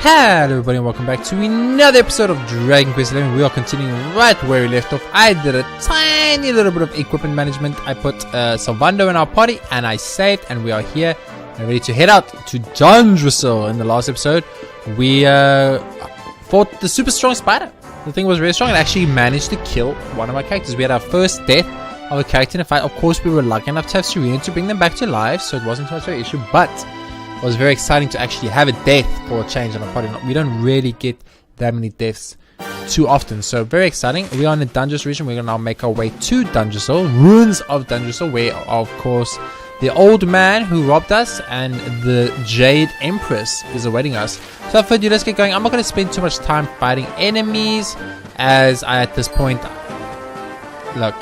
Hello everybody and welcome back to another episode of Dragon Quest XI. We are continuing right where we left off. I did a tiny little bit of equipment management. I put Salvando in our party and I saved, and we are here and ready to head out to Dondrasil. In the last episode we fought the super strong spider. The thing was really strong and actually managed to kill one of our characters. We had our first death of a character in a fight. Of course we were lucky enough to have Serena to bring them back to life, so it wasn't too much of an issue, but it was very exciting to actually have a death for a change on our party. We don't really get that many deaths too often, so very exciting. We are in the Dondrasil region. We're going to now make our way to Dondrasil, ruins of Dondrasil, where of course the old man who robbed us and the Jade Empress is awaiting us. So for you, let's get going. I'm not going to spend too much time fighting enemies, as I at this point, look,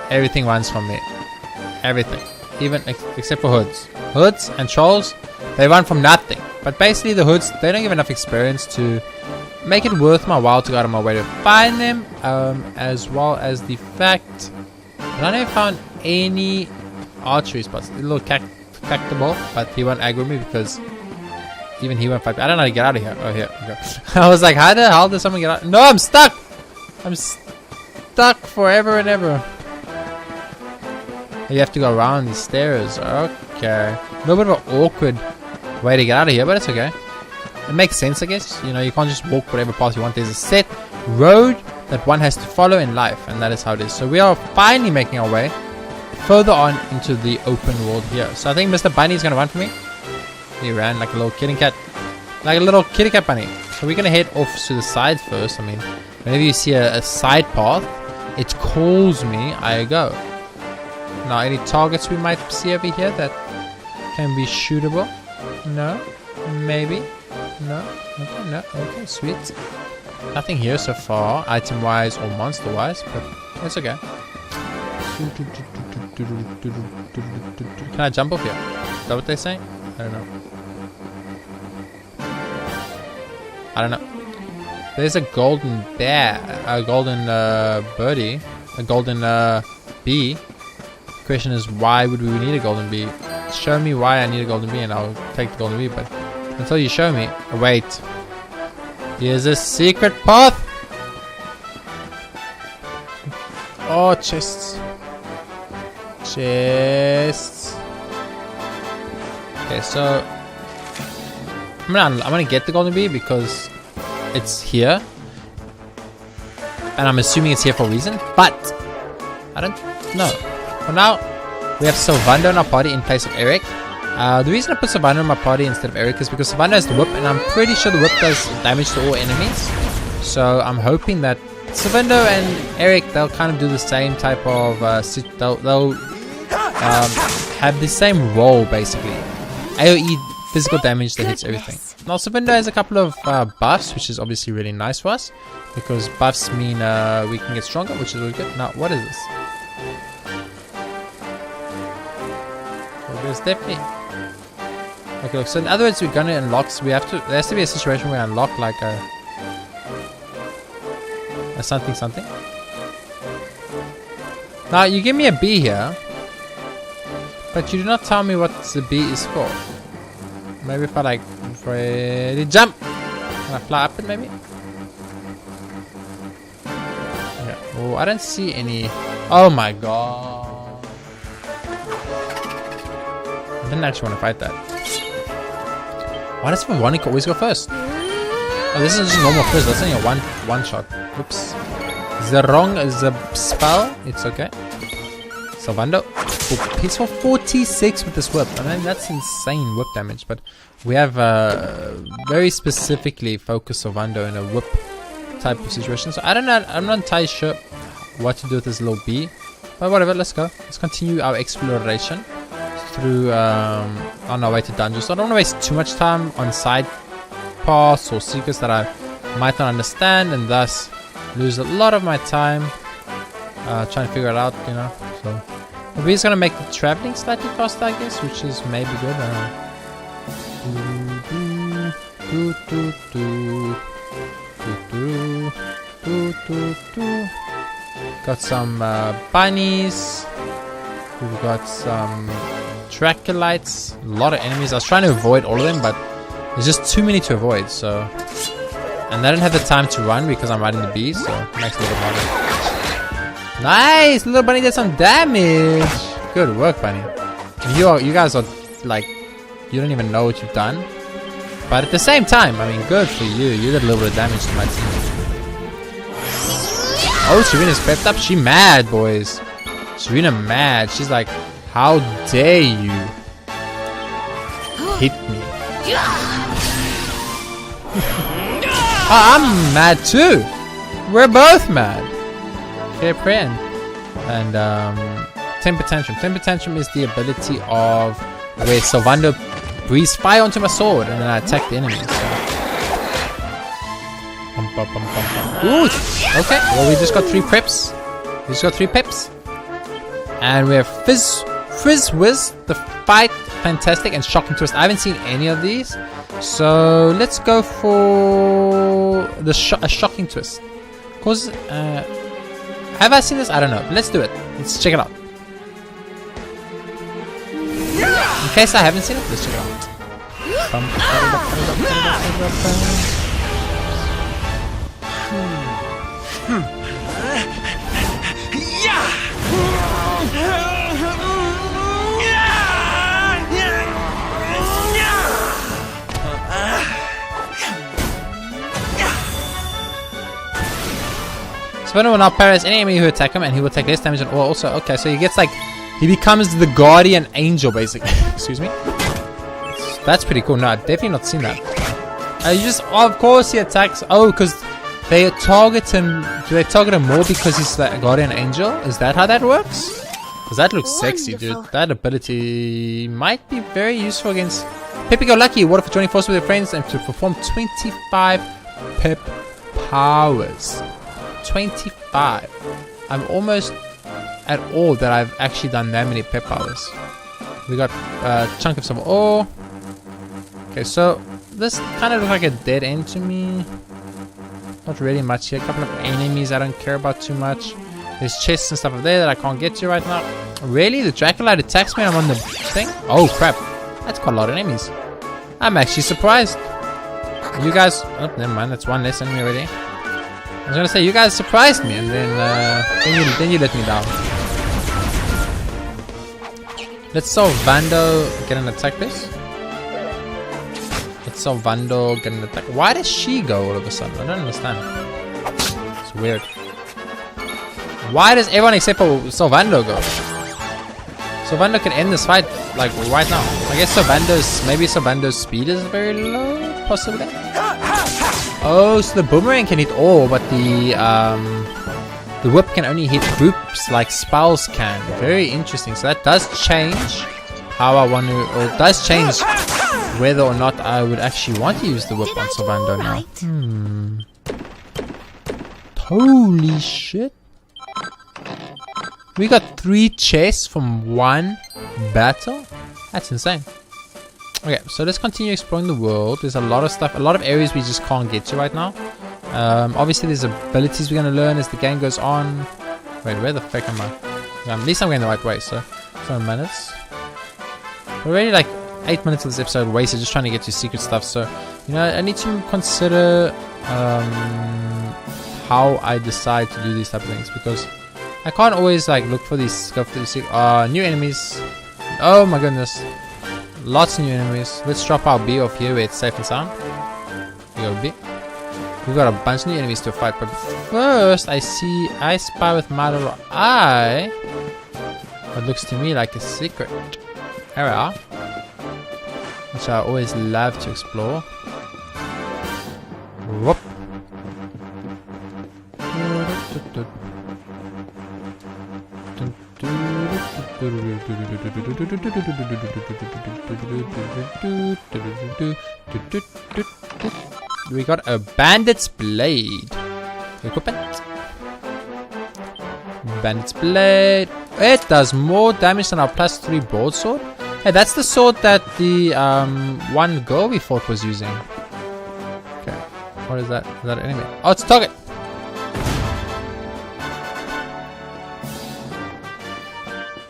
everything runs from me. Everything, even except for hoods and trolls. They run from nothing. But basically the hoods, they don't give enough experience to make it worth my while to go out of my way to find them. As well as the fact that I never found any archery spots. A little cactable, but he won't aggro me because even he won't fight me. I don't know how to get out of here. Oh, here we go. I was like, how the hell does someone get out? No, I'm stuck! I'm stuck forever and ever. You have to go around these stairs. Okay. A little bit of an awkward way to get out of here, but it's okay. It makes sense, I guess. You know, you can't just walk whatever path you want. There's a set road that one has to follow in life, and that is how it is. So we are finally making our way further on into the open world here. So I think Mr. Bunny is going to run for me. He ran like a little kitty cat. Like a little kitty cat bunny. So we're going to head off to the side first. I mean, whenever you see a side path, it calls me, I go. Now, any targets we might see over here that can be shootable? No? Maybe? No? Okay, no. Okay, sweet. Nothing here so far, item-wise or monster-wise, but it's okay. Can I jump off here? Is that what they're saying? I don't know. I don't know. There's a golden bear, a golden birdie, a golden bee. The question is, why would we need a golden bee? Show me why I need a golden bee and I'll take the golden bee, but until you show me... Oh, wait. Here's a secret path! Oh, chests. Chests. Okay, so... I'm gonna get the golden bee because it's here. And I'm assuming it's here for a reason, but I don't know. For now, we have Salvando in our party in place of Eric. The reason I put Salvando in my party instead of Eric is because Salvando has the whip, and I'm pretty sure the whip does damage to all enemies. So I'm hoping that Salvando and Eric, they'll kind of do the same type of... they'll have the same role, basically. AoE physical damage that hits everything. Now Salvando has a couple of buffs, which is obviously really nice for us, because buffs mean we can get stronger, which is really good. Now, what is this? There's definitely... Okay, so in other words, we're gonna unlock... So we have to... There has to be a situation where we unlock like a something. Now, you give me a bee here, but you do not tell me what the bee is for. Maybe if I like... Ready, jump! Can I fly up it, maybe? Yeah. Oh, I don't see any... Oh my god. I didn't actually want to fight that. Why does Veronica always go first? Oh, this is just normal first. That's only a one shot. Oops. The spell. It's okay. Salvando. He's for 46 with this whip. I mean, that's insane whip damage. But we have very specifically focused Salvando in a whip type of situation. So I don't know. I'm not entirely sure what to do with this little bee. But whatever. Let's go. Let's continue our exploration through on our way to dungeons. So I don't want to waste too much time on side paths or secrets that I might not understand, and thus lose a lot of my time trying to figure it out, you know. So we're just gonna make the traveling slightly faster, I guess, which is maybe good. Got some bunnies. We've got some Dracolites, a lot of enemies. I was trying to avoid all of them, but There's just too many to avoid, so... And I don't have the time to run because I'm riding the bees, so it makes it a little harder. Nice! Little bunny did some damage! Good work, bunny. You guys are, like... You don't even know what you've done. But at the same time, I mean, good for you. You did a little bit of damage to my team. Oh, Serena's pepped up. She mad, boys. Serena mad. She's like, how dare you hit me? Oh, I'm mad too. We're both mad. Okay, friend. And Temper Tantrum. Temper Tantrum is the ability of where Sylvando breathes fire onto my sword and then I attack the enemies. So. Ooh, okay, well we just got 3 preps. We just got 3 pips. And we have Frizz Whiz, the Fight, Fantastic, and Shocking Twist. I haven't seen any of these. So let's go for the Shocking Twist. Cause have I seen this? I don't know. But let's do it. Let's check it out. In case I haven't seen it, let's check it out. Spinner will now paralyze any enemy who attack him, and he will take less damage. And also, okay, so he gets like, he becomes the guardian angel, basically. Excuse me. That's pretty cool. No, I've definitely not seen that. You just, of course, he attacks. Oh, because they target him. Do they target him more because he's the guardian angel? Is that how that works? Because that looks sexy, dude. That ability might be very useful against Peppy Go Lucky. What if joining forces with your friends and to perform 25 pep powers? 25. I'm almost at all that I've actually done that many pep powers. We got a chunk of some ore. Okay, so this kind of looks like a dead end to me. Not really much here. A couple of enemies I don't care about too much. There's chests and stuff over there that I can't get to right now. Really? The Draculite attacks me and I'm on the thing? Oh crap. That's quite a lot of enemies. I'm actually surprised. You guys... Oh, never mind. That's one less enemy already. I was gonna say, you guys surprised me and then you let me down. Let's saw Vando get an attack base. Let's saw Vando get an attack. Why does she go all of a sudden? I don't understand. It's weird. Why does everyone except for Sylvando go? Sylvando can end this fight like right now. I guess maybe Sylvando's speed is very low, possibly. Oh, so the boomerang can hit all, but the whip can only hit groups like spells can. Very interesting. So that does change how I want to, or it does change whether or not I would actually want to use the whip on Sylvando now. Holy shit. We got 3 chests from 1 battle? That's insane. Okay, so let's continue exploring the world. There's a lot of stuff, a lot of areas we just can't get to right now. Obviously there's abilities we're going to learn as the game goes on. Wait, where the fuck am I? At least I'm going the right way, so 7 minutes. We're already like 8 minutes of this episode wasted just trying to get to secret stuff, so you know, I need to consider how I decide to do these type of things, because I can't always like look for these, go for these new enemies. Oh my goodness, lots of new enemies. Let's drop our B off here where it's safe and sound. We got a B. We've got a bunch of new enemies to fight, but first I spy with my little eye what looks to me like a secret area, which I always love to explore. Whoop. We got a bandit's blade. Equipment. Bandit's blade. It does more damage than our +3 broadsword. Hey, that's the sword that the one girl we fought was using. Okay, what is that? Is that an enemy? Oh, it's a target.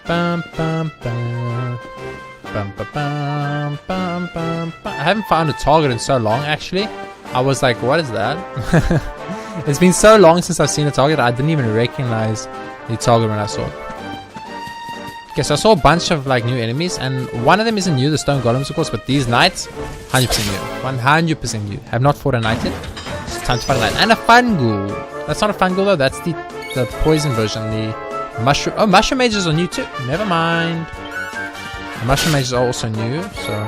Bum, bum, bum. I haven't found a target in so long, actually. I was like, what is that? It's been so long since I've seen a target, I didn't even recognize the target when I saw it. Okay, so I saw a bunch of like new enemies, and one of them isn't new, the stone golems of course, but these knights, 100% new. 100% new. Have not fought a knight yet. It's time to fight a knight. And a fungul. That's not a fungul though, that's the poison version, the mushroom. Oh, mushroom mages are new too. Never mind. The mushroom mages are also new, so...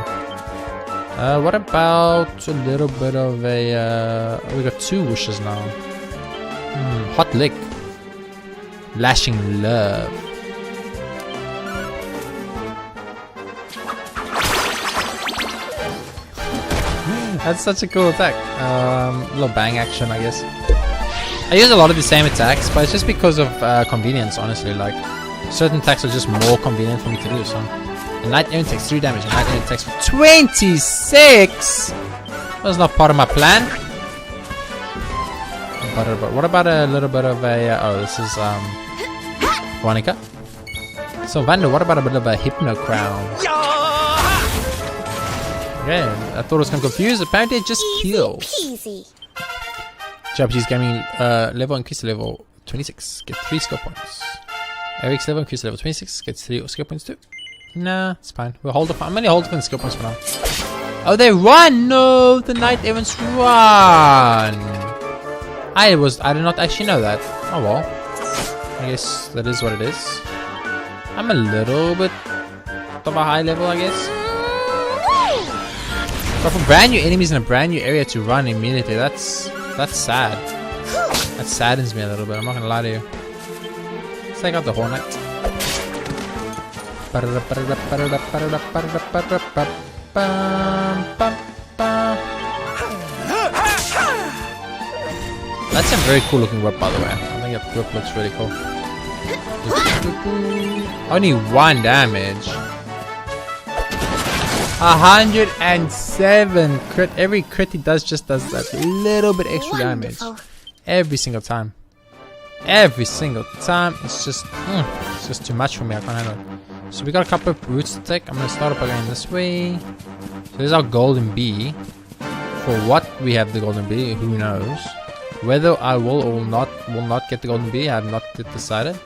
what about a little bit of a... we got 2 wishes now. Hot lick. Lashing love. That's such a cool attack. Little bang action, I guess. I use a lot of the same attacks, but it's just because of convenience, honestly. Like, certain attacks are just more convenient for me to do, so... The Knight Errant takes 3 damage, and Knight Errant takes 26! That was not part of my plan. But what about a little bit of a... oh, this is, Monica. So, Vando, what about a bit of a Hypno Crown? Okay, I thought it was going to confuse. Apparently, it just kills. JRPGaming level increase to level 26. Get 3 skill points. Eric's level increase to level 26. Gets 3 skill points too. Nah, it's fine. We'll hold off. I'm only holding for skill points for now. Oh, they run! No, the Knight Errants run. I did not actually know that. Oh well. I guess that is what it is. I'm a little bit of a high level, I guess. But for brand new enemies in a brand new area to run immediately, that's sad. That saddens me a little bit. I'm not gonna lie to you. Let's take out the Hornet. That's a very cool looking whip, by the way. I think that whip looks really cool. Only 1 damage. 107 crit. Every crit he does just does that little bit extra damage. Every single time. Every single time. It's just too much for me. I can't handle it. So we got a couple of routes to take. I'm gonna start up again this way. So there's our golden bee. For what we have the golden bee, who knows? Whether I will or will not get the golden bee, I have not yet decided.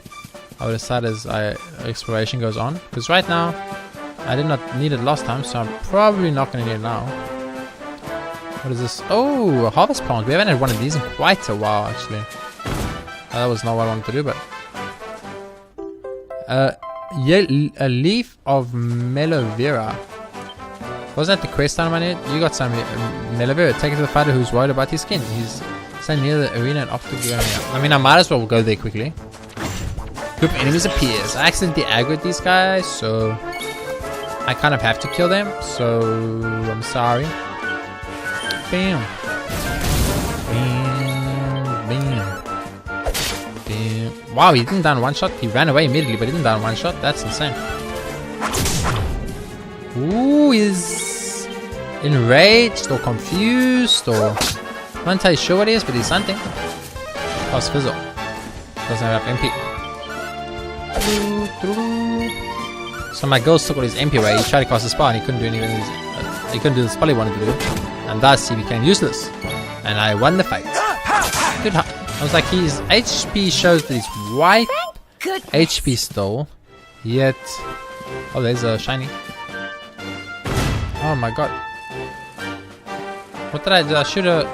I will decide as exploration goes on. Because right now, I did not need it last time, so I'm probably not gonna need it now. What is this? Oh, a harvest plant. We haven't had one of these in quite a while, actually. That was not what I wanted to do, but a leaf of Melovera. Wasn't that the quest item I need? You got some Melovera. Take it to the fighter who's worried about his skin. He's standing near the arena and off to go. I mean, I might as well go there quickly. Group enemies appears. I accidentally aggroed these guys, so I kind of have to kill them. So I'm sorry. Bam. Bam. Bam. Bam. Wow, he didn't down one shot. He ran away immediately, but he didn't down one shot. That's insane. Ooh, he's enraged or confused or I'm not entirely sure what he is, but he's something. Oh, it's Fizzle. Doesn't have enough MP. So my ghost took all his MP away. He tried to cast a spell and he couldn't do anything. He couldn't do the spell he wanted to do, and thus he became useless. And I won the fight. Good. I was like, his HP shows that he's white HP still, yet. Oh, there's a shiny. Oh my god. What did I do? I should have.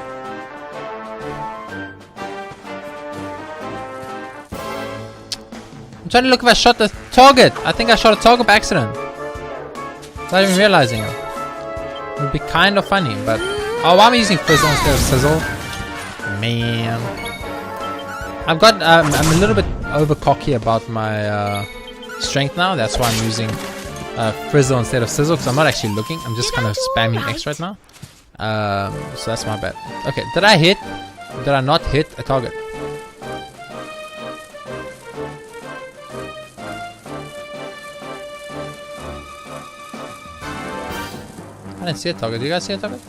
I'm trying to look if I shot the target. I think I shot a target by accident. Not even realizing it. It would be kind of funny, but. Oh, why am I using Fizzle instead of Sizzle? Man. I've got. I'm a little bit over cocky about my strength now. That's why I'm using Frizzle instead of Sizzle, because I'm not actually looking. I'm just kind of spamming X right now. So that's my bad. Okay, did I hit? Did I not hit a target? I didn't see a target. Do you guys see a target?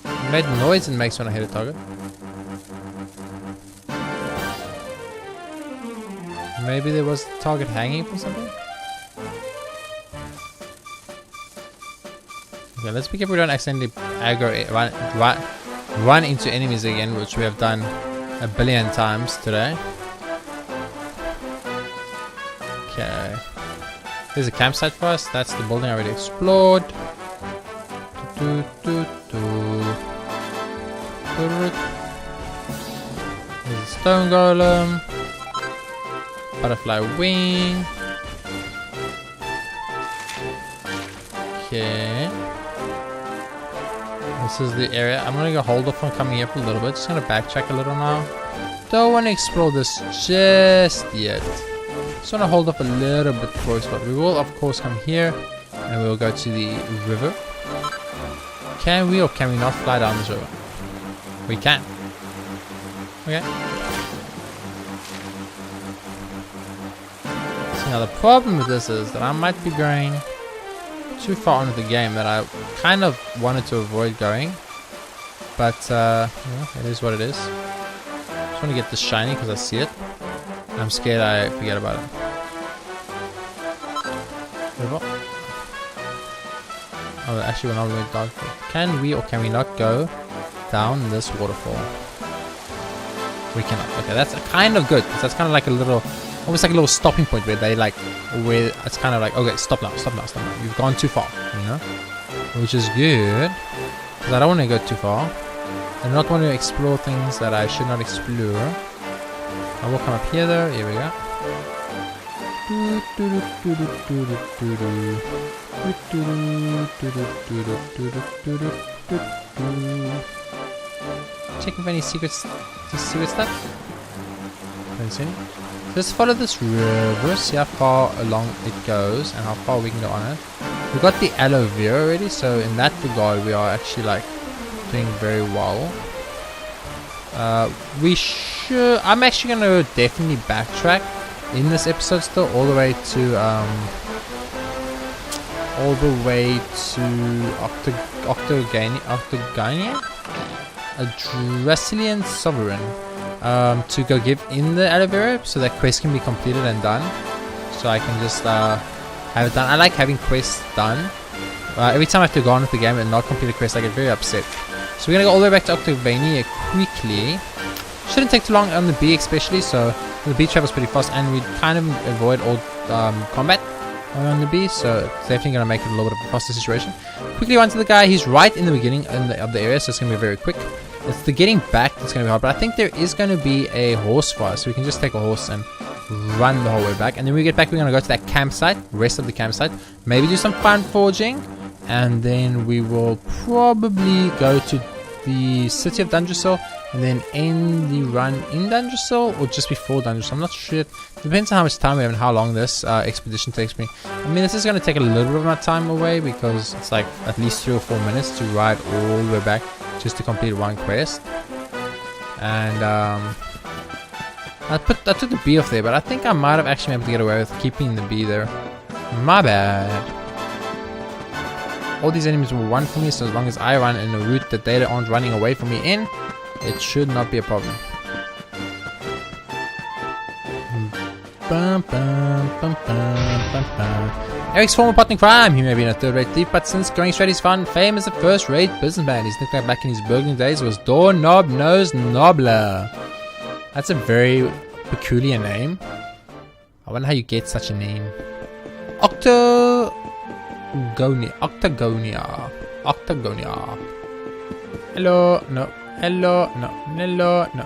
It made noise and makes when I hit a target. Maybe there was a target hanging from something? Okay, let's be careful we don't accidentally run into enemies again, which we have done a billion times today. Okay. There's a campsite for us. That's the building I already explored. There's a stone golem. Butterfly wing. Okay. This is the area. I'm gonna go hold off on coming here for a little bit. Just gonna backtrack a little now. Don't want to explore this just yet. Just want to hold up a little bit for us, but we will of course come here and we'll go to the river. Can we or can we not fly down this river? We can. Okay. So now the problem with this is that I might be going too far into the game that I kind of wanted to avoid going. But yeah, it is what it is. Just want to get this shiny because I see it. I'm scared I forget about it. Oh, actually we're not going down. Can we or can we not go down this waterfall? We cannot. Okay, that's kind of good because that's kind of like a little, almost like a little stopping point where they like, where it's kind of like, okay, stop now, stop now, stop now. You've gone too far, you know, which is good because I don't want to go too far. I do not want to explore things that I should not explore. I will come up here though. Here we go. Checking for any secrets. Secret stuff. Don't see any. Let's follow this river. See how far along it goes and how far we can go on it. We got the aloe vera already, so in that regard we are actually like doing very well. I'm actually gonna definitely backtrack in this episode still all the way to Octogania, a Dracilian sovereign, to go give in the aloe vera so that quest can be completed and done. So I can just have it done. I like having quests done. Every time I have to go on with the game and not complete a quest, I get very upset. So we're gonna go all the way back to Octogania quickly. Shouldn't take too long on the B especially, so the B travels pretty fast and we kind of avoid all combat on the B, so it's definitely going to make it a little bit of a faster situation. Quickly run to the guy. He's right in the beginning of the area, so it's going to be very quick. It's the getting back that's going to be hard, but I think there is going to be a horse for us, so we can just take a horse and run the whole way back. And then when we get back, we're going to go to that campsite, rest of the campsite, maybe do some fun forging, and then we will probably go to the city of Dungersall and then end the run in Dungersall or just before Dungersall. I'm not sure. It depends on how much time we have and how long this expedition takes me. I mean, this is going to take a little bit of my time away because it's like at least 3 or 4 minutes to ride all the way back just to complete one quest. And I took the bee off there, but I think I might have actually been able to get away with keeping the bee there. My bad. All these enemies will run for me, so as long as I run in a route that they aren't running away from me in, it should not be a problem. Eric's former partner in crime. He may be in a third-rate thief, but since going straight is fun, fame as a first-rate businessman. His nickname back in his burgling days was Doorknob Nose Nobler. That's a very peculiar name. I wonder how you get such a name. Octogonia. Hello, no. Hello, no. Hello, no.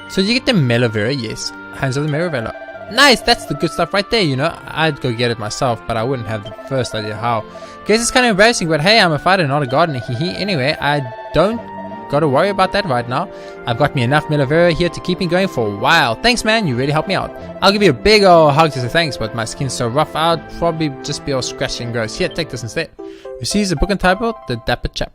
So you get the Mellow Vera? Yes. Hands of the Mellow Vera. Nice, that's the good stuff right there, you know. I'd go get it myself, but I wouldn't have the first idea how. Guess it's kind of embarrassing, but hey, I'm a fighter, not a gardener. Anyway, I don't gotta worry about that right now. I've got me enough Mellow Vera here to keep me going for a while. Thanks, man. You really helped me out. I'll give you a big old hug to say thanks, but my skin's so rough, I'd probably just be all scratchy and gross. Here, take this instead. Receives a book entitled The Dapper Chap.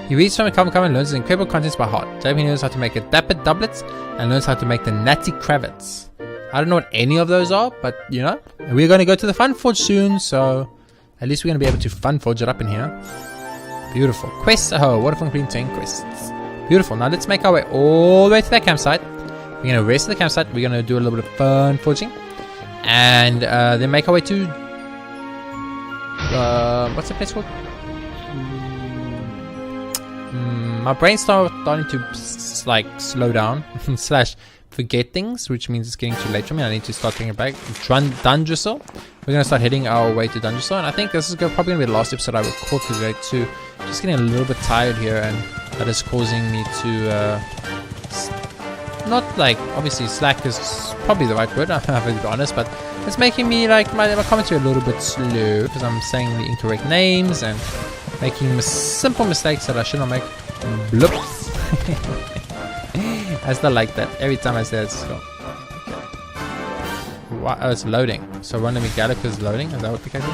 He reads from a cover and learns his incredible contents by heart. JP knows how to make a dapper doublets and learns how to make the natty cravats. I don't know what any of those are, but you know, we're going to go to the Fun Forge soon, so at least we're going to be able to Fun Forge it up in here. Beautiful. Quests. Oh, what if I'm completing 10 quests? Beautiful. Now let's make our way all the way to that campsite. We're going to rest at the campsite. We're going to do a little bit of fun forging. And then make our way to... what's the place called? My brain's starting to like slow down slash forget things, which means it's getting too late for me. I need to start taking it back. Dungeon. We're gonna start heading our way to Dungeon, and I think this is probably gonna be the last episode I record today too. Just getting a little bit tired here, and that is causing me to not like, obviously slack is probably the right word, I'm having to be honest, but it's making me like my commentary a little bit slow because I'm saying the incorrect names and making simple mistakes that I should not make. Bloops. I still like that. Every time I say it, it's slow. Okay. Wow, oh, it's loading. So Random Galactica is loading. Is that what the case is?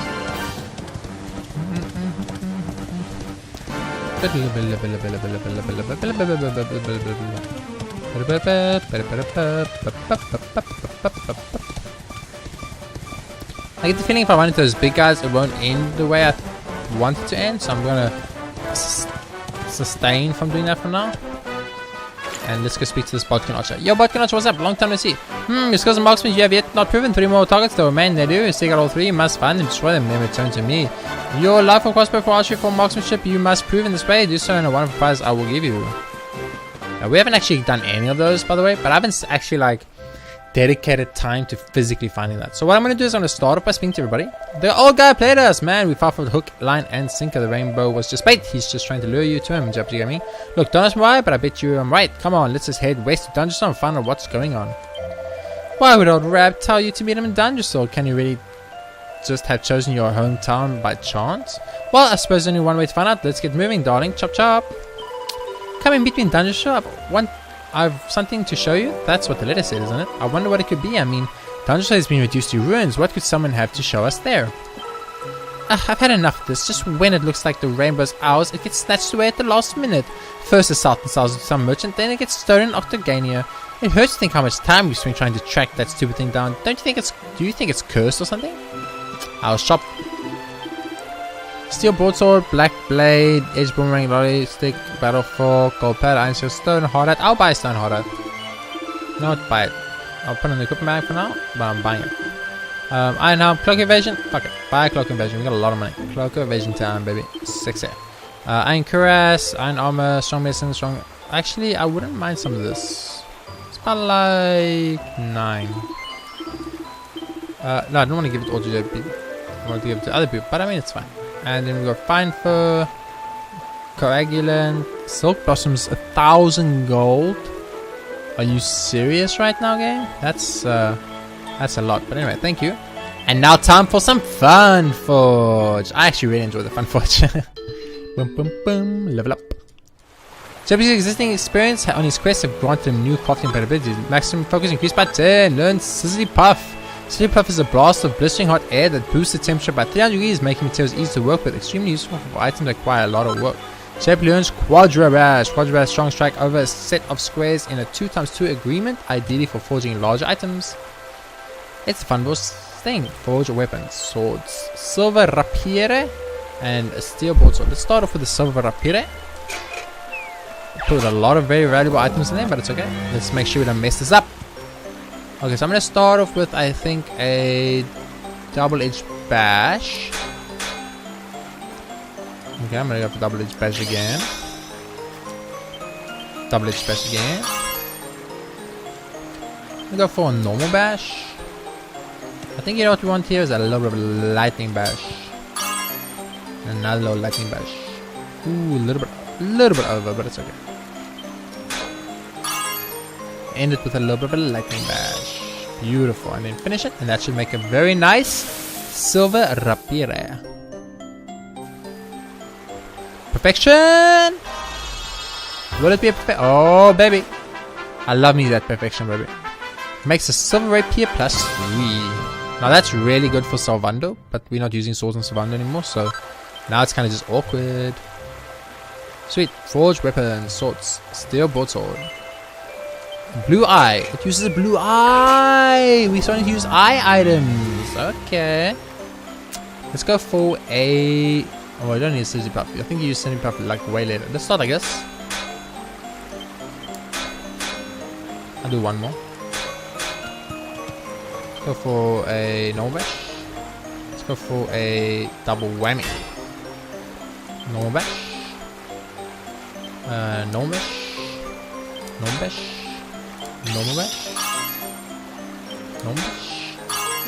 I get the feeling if I run into those big guys, it won't end the way I want it to end. So I'm gonna sustain from doing that for now. And let's go speak to this Botkin Archer. Yo, Botkin Archer, what's up? Long time no see. Your skills and marksman you have yet not proven. 3 more targets though remain. They do. Stick out all 3. You must find them, destroy them, then return to me. Your life or crossbow for archery for marksmanship you must prove in this way. Do so in a wonderful prize I will give you. Now, we haven't actually done any of those, by the way, but I haven't actually like dedicated time to physically finding that. So what I'm going to do is I'm going to start off by speaking to everybody. The old guy played us, man. We fought for the hook, line, and sinker. The rainbow was just bait. He's just trying to lure you to him, JRPGaming. Look, don't ask me why, but I bet you I'm right. Come on, let's just head west to Dungeon and find out what's going on. Why would old Rab tell you to meet him in Dungeon? Can you really just have chosen your hometown by chance? Well, I suppose only one way to find out. Let's get moving, darling. Chop chop. Come and meet me in Dungeon Shop. I've something to show you. That's what the letter said, isn't it? I wonder what it could be. I mean, Dungeon has been reduced to ruins. What could someone have to show us there? I've had enough of this. Just when it looks like the rainbow's ours, it gets snatched away at the last minute. First the south and sells to some merchant, then it gets stolen in Octogania. It hurts to think how much time we spend trying to track that stupid thing down. Do you think it's cursed or something? Our shop. Steel broadsword, black blade, edge boomerang, lolly stick, battle fork, gold pad, iron shield, stone hard hat. I'll buy a stone hard hat. No, I'll buy it. I'll put it in the equipment bag for now, but I'm buying it. Iron helm, cloak evasion. Fuck it. Buy a cloak evasion. We got a lot of money. Cloak evasion time, baby. Sexy. Iron cuirass, iron armor, strong medicine, strong. Actually, I wouldn't mind some of this. It's about like 9. No, I don't want to give it all to JP. I want to give it to other people, but I mean it's fine. And then we got fine fur, coagulant, silk blossoms, 1,000 gold. Are you serious right now, game? That's a lot. But anyway, thank you. And now time for some fun forge. I actually really enjoy the fun forge. Boom, boom, boom. Level up. JRPG's existing experience on his quest have granted him new crafting capabilities. Maximum focus increased by 10. Learn Sizzly Puff. Sizzly Puff is a blast of blistering hot air that boosts the temperature by 300 degrees, making materials easy to work with. Extremely useful for items that require a lot of work. JP learns Quadra Bash. Quadra Bash strong strike over a set of squares in a 2x2 agreement, ideally for forging larger items. It's a fun thing. Forge weapons, swords, silver rapiere, and a steel broadsword. Let's start off with the silver rapiere. Put a lot of very valuable items in there, but it's okay. Let's make sure we don't mess this up. Okay, so I'm gonna start off with, I think, a double-edged bash. Okay, I'm gonna go for double-edged bash again. Double-edged bash again. I'm gonna go for a normal bash. I think you know what we want here is a little bit of lightning bash. Another little lightning bash. Ooh, a little bit over, but it's okay. End it with a little bit of a lightning bash. Beautiful. And then finish it, and that should make a very nice silver rapiere. Perfection! Will it be a perfect? Oh, baby. I love me that perfection, baby. Makes a silver rapier plus 3. Now that's really good for Salvando, but we're not using swords in Salvando anymore, so now it's kind of just awkward. Sweet. Forged weapons, swords, steel broadsword. Blue eye. It uses a blue eye. We're starting to use eye items. Okay. Let's go for a... Oh, I don't need a Sizzly Puff. I think you use Sizzly Puff like way later. Let's start, I guess. I'll do one more. Go for a normal bash. Let's go for a double whammy. Normal bash. Normal bash. Normal bash. Normal bash. Normal bash.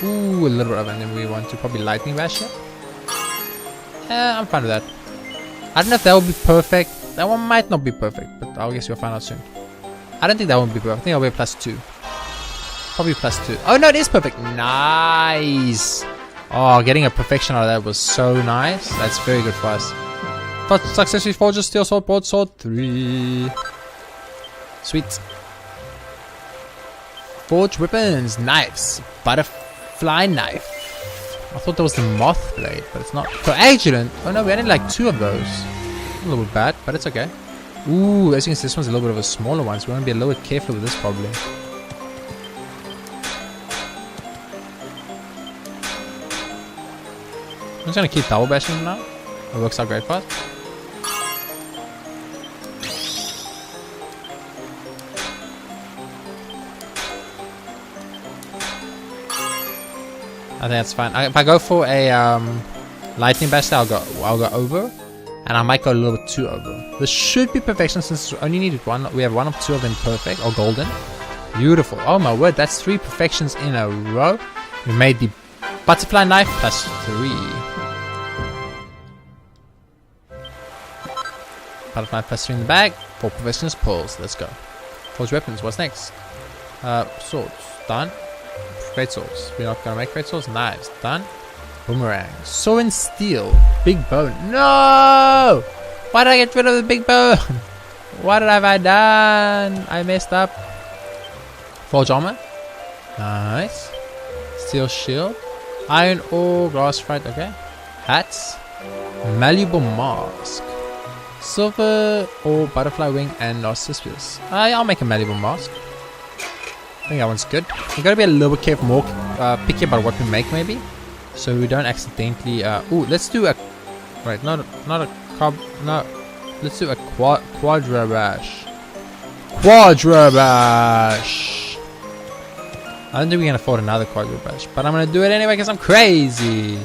Ooh, a little bit of, and then we want to probably lightning bash here. I'm fine with that. I don't know if that would be perfect. That one might not be perfect, but I guess we'll find out soon. I don't think that would be perfect. I think I'll be a +2. Probably +2. Oh no, it is perfect. Nice. Oh, getting a perfection out of that was so nice. That's very good for us. Successfully forged a steel sword, broadsword 3. Sweet. Forged weapons, knives, butterfly knife. I thought that was the moth blade, but it's not. Coagulant. Oh no, we only like 2 of those. A little bit bad, but it's okay. Ooh, as you can see, this one's a little bit of a smaller one, so we want to be a little bit careful with this probably. I'm just gonna keep double bashing him now. It works out great for us. I think that's fine. If I go for a lightning bash, I'll go over, and I might go a little bit too over. This should be perfection since we only needed 1. We have 1 of 2 of them perfect or golden. Beautiful. Oh my word, that's 3 perfections in a row. We made the butterfly knife +3. Butterfly +3 in the bag. 4 perfections pulls. Let's go. Forged weapons. What's next? Swords. Done. Great swords. We're not gonna make great swords. Knives. Done. Boomerang. Sword and steel. Big bone. No! Why did I get rid of the big bone? What have I done? I messed up. Forge armor. Nice. Steel shield. Iron ore. Glass fright. Okay. Hats. Malleable mask. Silver or butterfly wing and narcissus. I'll make a malleable mask. I think that one's good. We gotta be a little bit careful, more picky about what we make maybe, so we don't accidentally. Ooh, let's do a. Right, not a carb. No, let's do a quadra bash. Quadra bash. I don't think we can afford another quadra bash, but I'm gonna do it anyway because I'm crazy.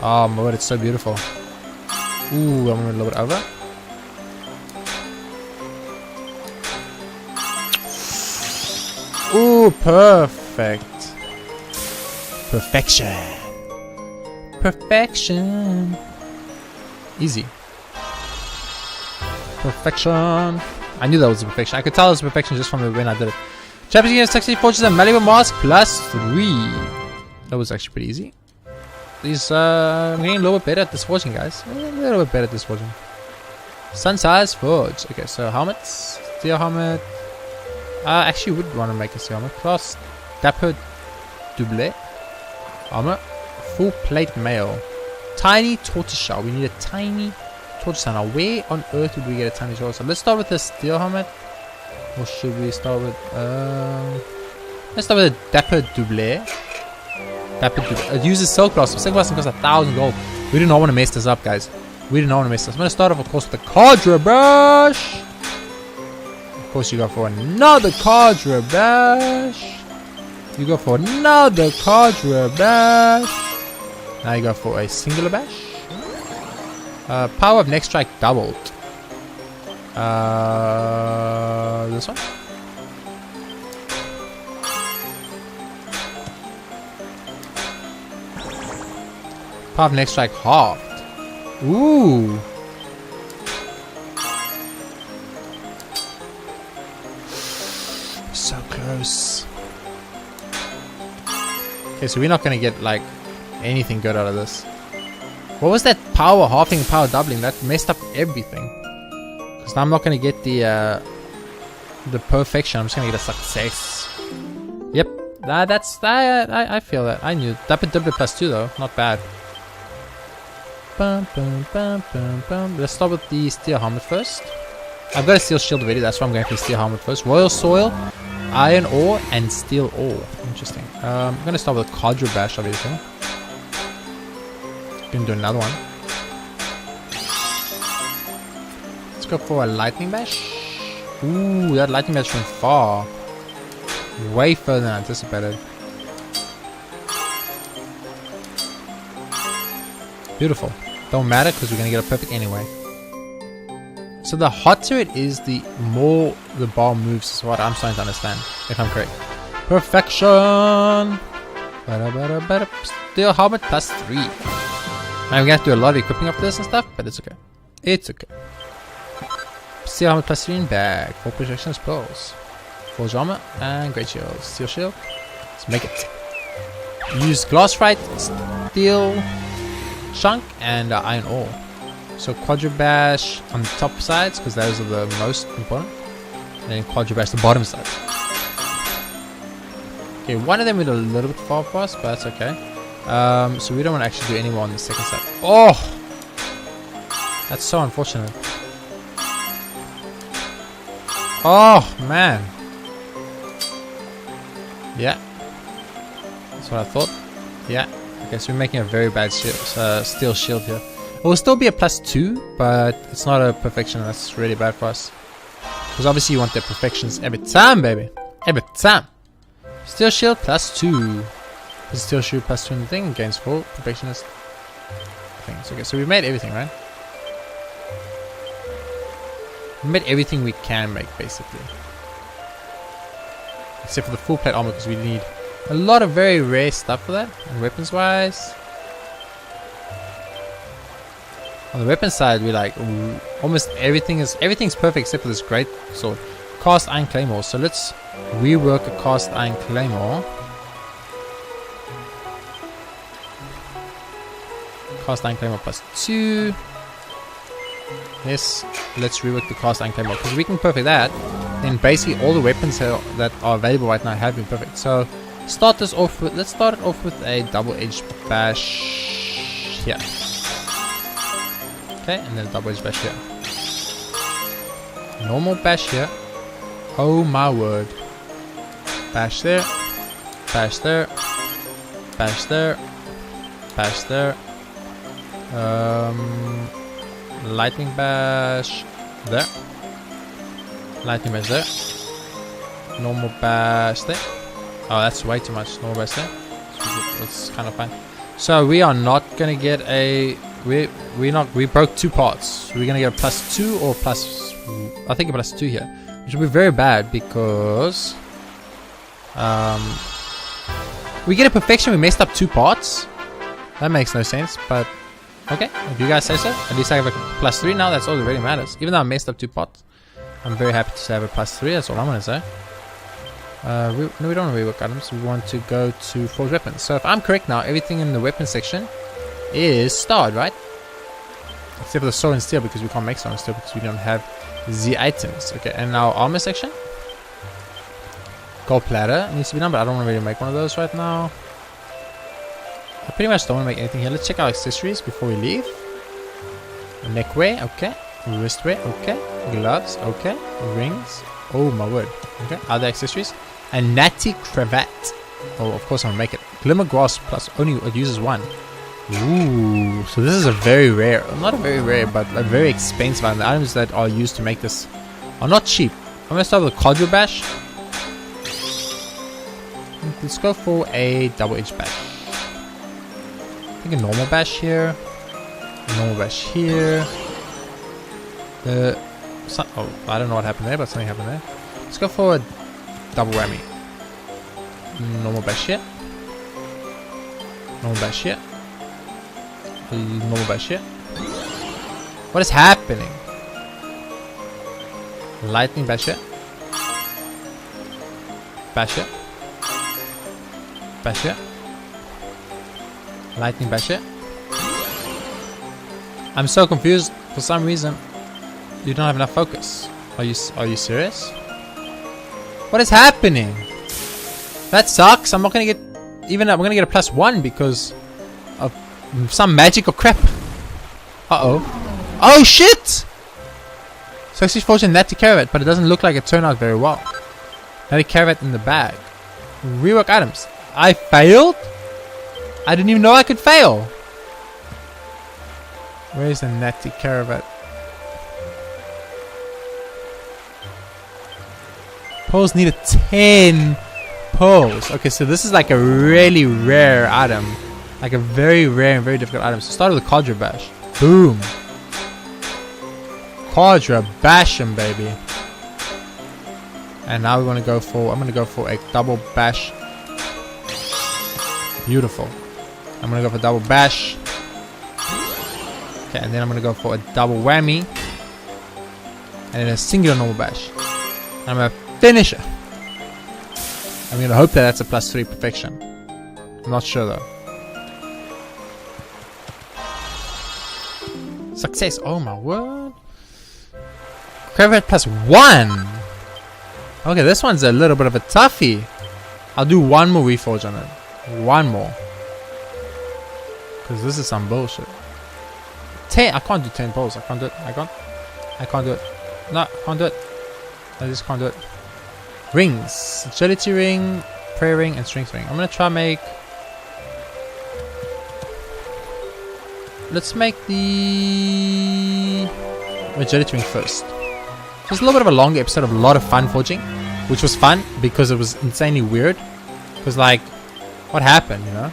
Oh my word, it's so beautiful. Ooh, I'm a little bit over. Ooh, perfect. Perfection. Perfection. Easy. Perfection. I knew that was a perfection. I could tell it was a perfection just from the when I did it. JRPG games successfully forges a malleable mask +3. That was actually pretty easy. These I'm getting a little bit better at this forging, guys. A little bit better at this forging. Sun size forge. Okay, so helmets. Steel helmet. I actually would want to make a steel helmet. Class Dapper Double armor. Full plate mail. Tiny tortoiseshell. We need a tiny tortoiseshell. Now, where on earth would we get a tiny tortoiseshell? Let's start with the steel helmet. Or should we start with let's start with a Dapper Double. It uses silk blossom. Silk blossom costs 1,000 gold. We do not want to mess this up, guys. We do not want to mess this up. I'm going to start off, of course, with the Quadra Bash. Of course, you go for another Quadra Bash. You go for another Quadra Bash. Now you go for a singular bash. Power of next strike doubled. This one. Power of next strike halved. Ooh. So close. Okay, so we're not gonna get like anything good out of this. What was that power halving and power doubling? That messed up everything. Because now I'm not gonna get the perfection. I'm just gonna get a success. Yep. I feel that. I knew. Dapper double +2 though. Not bad. Bum, bum, bum, bum, bum. Let's start with the steel helmet first. I've got a steel shield already, that's why I'm going for the steel helmet first. Royal soil, iron ore, and steel ore. Interesting. I'm going to start with a Quadra Bash, obviously. Gonna do another one. Let's go for a lightning bash. Ooh, that lightning bash went far. Way further than anticipated. Beautiful. Don't matter because we're going to get a perfect anyway. So the hotter it is, the more the bar moves is what I'm starting to understand, if I'm correct. Perfection! Steel helmet +3. Now we're going to have to do a lot of equipping of this and stuff, but it's okay. It's okay. Steel helmet +3 in bag. 4 protection spells. Forge armor and great shield. Steel shield. Let's make it. Use glass fright, steel chunk, and iron ore. So quadrubash on the top sides, because those are the most important. And then quadrubash the bottom sides. Okay, one of them went a little bit far for us, but that's okay. So we don't want to actually do any more on the second side. Oh! That's so unfortunate. Oh, man. Yeah. That's what I thought. Yeah. Okay, so we're making a very bad shield, steel shield here. It will still be a +2, but it's not a perfection. That's really bad for us. Because obviously you want the perfections every time, baby. Every time. Steel shield +2. Is steel shield +2 in the thing? Gains full perfectionist things. Okay, so we made everything, right? We made everything we can make, basically. Except for the full plate armor, because we need a lot of very rare stuff for that. And weapons wise, on the weapon side, we like almost everything's perfect except for this great sword. Cast iron claymore. So let's rework a cast iron claymore. Cast iron claymore +2. Yes, let's rework the cast iron claymore, because we can perfect that. Then basically all the weapons that are available right now have been perfect. So start this off with, let's start it off with a double-edged bash here. Okay, and then double-edged bash here. Normal bash here. Oh my word. Bash there. Bash there. Bash there. Bash there. Lightning bash there. Lightning bash there. Normal bash there. Oh, that's way too much. Normal bash there. That's kind of fine. So we are not gonna get a. We broke 2 parts. We're gonna get a +2 or I think a +2 here, which will be very bad because we get a perfection. We messed up 2 parts. That makes no sense, but okay, if you guys say so. At least I have a +3 now. That's all that really matters. Even though I messed up 2 parts, I'm very happy to have a +3. That's all I'm gonna say. No, we don't want to rework items. We want to go to forge weapons. So if I'm correct now, everything in the weapon section is starred, right? Except for the sword and steel, because we can't make sword and steel because we don't have the items. Okay, and now armor section. Gold platter needs to be done, but I don't want to really make one of those right now. I pretty much don't want to make anything here. Let's check our accessories before we leave. Neckwear, okay. Wristwear, okay. Gloves, okay. Rings. Oh my word. Okay, other accessories. A natty cravat. Oh, of course I'm gonna make it. Glimmer grass plus only it uses 1. Ooh, so this is a very rare, not a very rare, but a very expensive item. The items that are used to make this are not cheap. I'm gonna start with a quadru bash. Let's go for a double-edged bash. I think a normal bash here. A normal bash here. Oh, I don't know what happened there, but something happened there. Let's go for a double whammy. Normal bash here. Normal bash here. Normal bash here. What is happening? Lightning bash here. Bash here. Bash here. Lightning bash here. I'm so confused. For some reason, you don't have enough focus. Are you serious? What is happening? That sucks. I'm not gonna get even. I'm gonna get a +1 because of some magical crap. Oh shit! So actually fortune Natty Caravat, but it doesn't look like it turned out very well. Natty Caravat in the bag. Rework items. I failed? I didn't even know I could fail. Where's the Natty Caravat? Pearls needed 10 pearls. Okay, so this is like a really rare item. Like a very rare and very difficult item. So start with the Quadra Bash. Boom. Quadra Bash'em, baby. And now we want to go for, I'm going to go for a double bash. Beautiful. I'm going to go for double bash. Okay, and then I'm going to go for a double whammy. And then a singular normal bash. And I'm going to finish it. I'm going to hope that that's a +3 perfection. I'm not sure though. Success. Oh my word. Cravat +1. Okay, this one's a little bit of a toughie. I'll do one more reforge on it. One more. Because this is some bullshit. 10. I can't do 10 balls. I can't do it. I can't do it. No, I can't do it. I just can't do it. Rings. Agility ring, prayer ring, and strength ring. I'm going to try make... Let's make the agility ring first. Just a little bit of a longer episode of a lot of fun forging, which was fun because it was insanely weird. Because like, what happened, you know?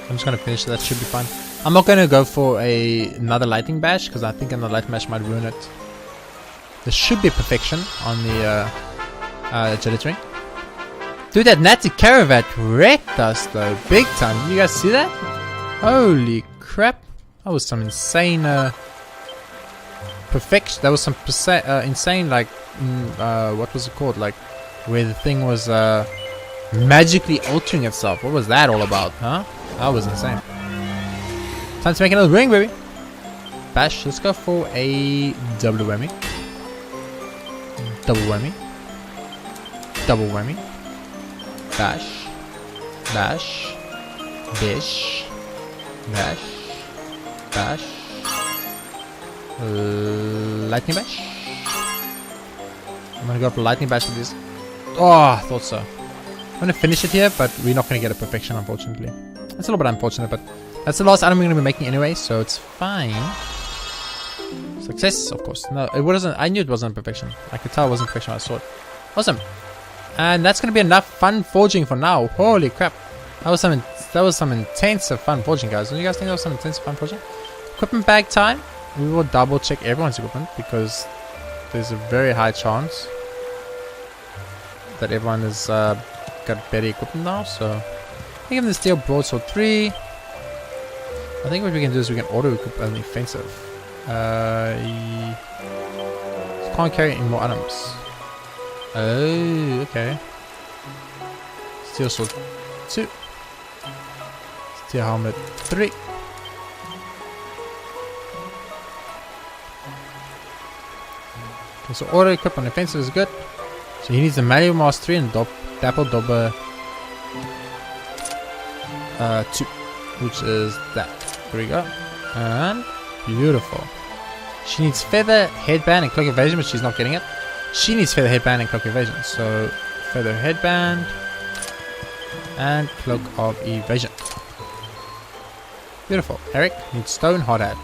I'm just gonna finish it. That should be fine. I'm not gonna go for another lightning bash because I think another lightning bash might ruin it. There should be perfection on the agility ring. Dude, that Natty Caravat wrecked us though, big time. Did you guys see that? Holy crap! That was some insane perfection. That was some insane like what was it called? Like where the thing was magically altering itself. What was that all about, huh? That was insane. Time to make another ring, baby. Bash. Let's go for a double whammy. Double whammy. Double whammy. Bash. Bash. Bish. Bash. Bash. Lightning bash. I'm gonna go for lightning bash with this. Oh, I thought so. I'm gonna finish it here, but we're not gonna get a perfection, unfortunately. That's a little bit unfortunate, but that's the last item we're gonna be making anyway, so it's fine. Success, of course. No, it wasn't. I knew it wasn't perfection. I could tell it wasn't perfection when I saw it. Awesome. And that's gonna be enough fun forging for now. Holy crap! That was some intense fun forging, guys. Don't you guys think that was some intense fun forging? Equipment bag time. We will double check everyone's equipment because there's a very high chance that everyone has got better equipment now. So. Give him the steel broadsword 3. I think what we can do is we can auto equip an offensive. Can't carry any more items. Oh, okay. Steel sword 2. Steel helmet 3. Okay, so auto equip on offensive is good. So he needs the manual mastery and dapple dobber 2, which is that. There we go. And beautiful. She needs feather, headband, and cloak evasion, but she's not getting it. She needs feather, headband, and cloak evasion. So feather, headband, and cloak of evasion. Beautiful. Eric needs stone, hard hat,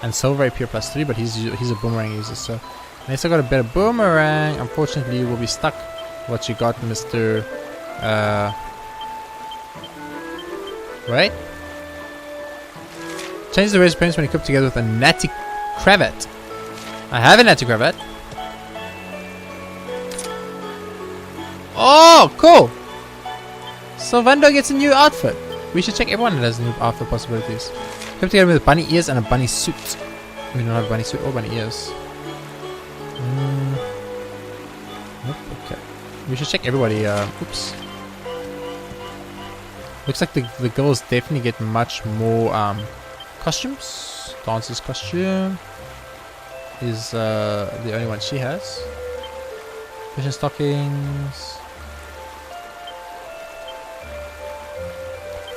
and silver rapier +3, but he's a boomerang user. So unless I got a better boomerang, unfortunately, you will be stuck. What you got, Mr. Right? Change the razor pants when equipped together with a natty cravat. I have a natty cravat. Oh, cool! Sylvando gets a new outfit. We should check everyone that has new outfit possibilities. Equipped together with bunny ears and a bunny suit. I mean, not a bunny suit or bunny ears. Nope, okay. We should check everybody. Oops. Looks like the girls definitely get much more costumes. Dancer's costume is the only one she has. Vision stockings.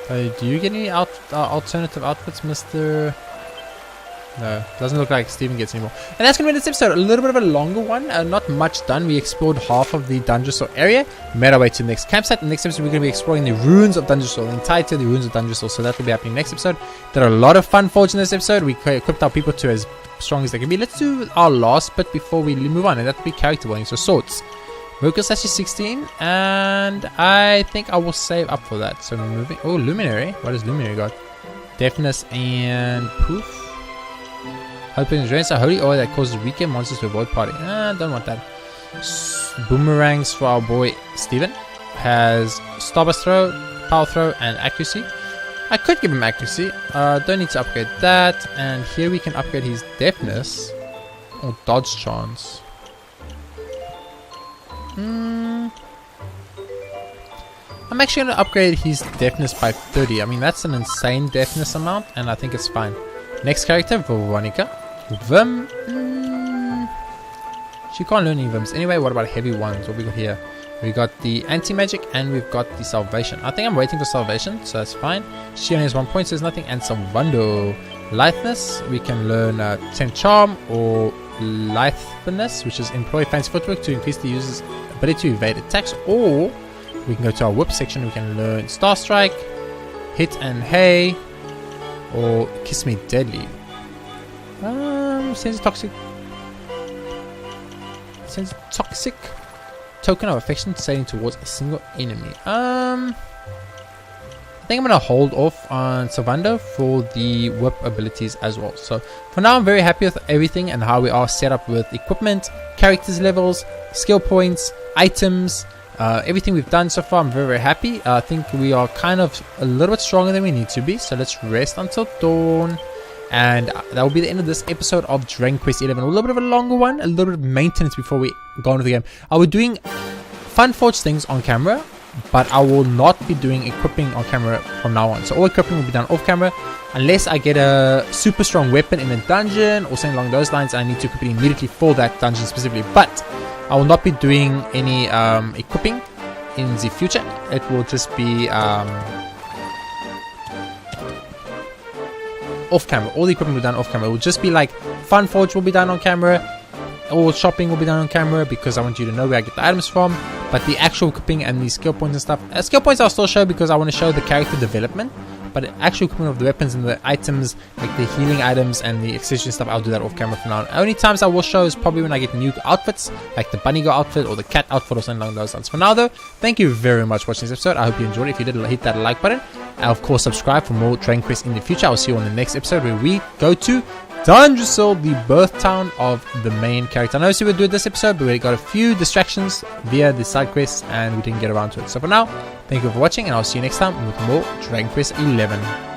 Do you get any alternative outfits, Mr. No, doesn't look like Steven gets anymore. And that's going to be this episode. A little bit of a longer one. Not much done. We explored half of the Dungeon area. Made our way to the next campsite. In the next episode, we're going to be exploring the ruins of Dungeon, the entirety of the ruins of Dungeon. So that will be happening next episode. There are a lot of fun forged in this episode. We equipped our people to as strong as they can be. Let's do our last bit before we move on, and that will be character building. So swords. Vocus actually 16, and I think I will save up for that. So moving. Oh, Luminary. What has Luminary got? Deafness and Poof. Hoping drains a holy oil that causes weaker monsters to avoid party. Don't want that. Boomerangs for our boy Steven. Has Starburst Throw, Power Throw, and Accuracy. I could give him Accuracy. Don't need to upgrade that. And here we can upgrade his Deafness or Dodge Chance. I'm actually going to upgrade his Deafness by 30. I mean, that's an insane Deafness amount, and I think it's fine. Next character, Veronica. Vim. She can't learn any Vims. Anyway, what about heavy ones? What we got here? We got the anti-magic and we've got the salvation. I think I'm waiting for salvation, so that's fine. She only has 1 point, so there's nothing. And Salvando. Litheness, we can learn 10 charm or litheness, which is employ fancy footwork to increase the user's ability to evade attacks. Or we can go to our whip section. We can learn Star Strike, Hit and Hay, or Kiss Me Deadly. Sense toxic. Sense toxic. Token of affection sailing towards a single enemy. I think I'm gonna hold off on Salvando for the whip abilities as well. So for now, I'm very happy with everything and how we are set up with equipment, characters levels, skill points, items, everything we've done so far. I'm very happy. I think we are kind of a little bit stronger than we need to be. So let's rest until dawn. And that will be the end of this episode of Dragon Quest XI. A little bit of a longer one, a little bit of maintenance before we go on with the game. I will be doing fun forged things on camera, but I will not be doing equipping on camera from now on. So all equipping will be done off camera, unless I get a super strong weapon in a dungeon or something along those lines. I need to equip it immediately for that dungeon specifically. But I will not be doing any equipping in the future. It will just be off camera. All the equipment will be done off camera. It will just be like fun forge will be done on camera. All shopping will be done on camera because I want you to know where I get the items from. But the actual equipping and the skill points and stuff, skill points I'll still show because I want to show the character development. But the actual equipment of the weapons and the items, like the healing items and the accessory stuff, I'll do that off camera for now. Only times I will show is probably when I get new outfits, like the bunny girl outfit or the cat outfit or something along those lines. For now though, thank you very much for watching this episode. I hope you enjoyed it. If you did, hit that like button. And of course, subscribe for more Dragon Quest in the future. I'll see you on the next episode where we go to Dungeon, the birth town of the main character. I know we would do this episode, but we got a few distractions via the side quests and we didn't get around to it. So for now, thank you for watching and I'll see you next time with more Dragon Quest XI.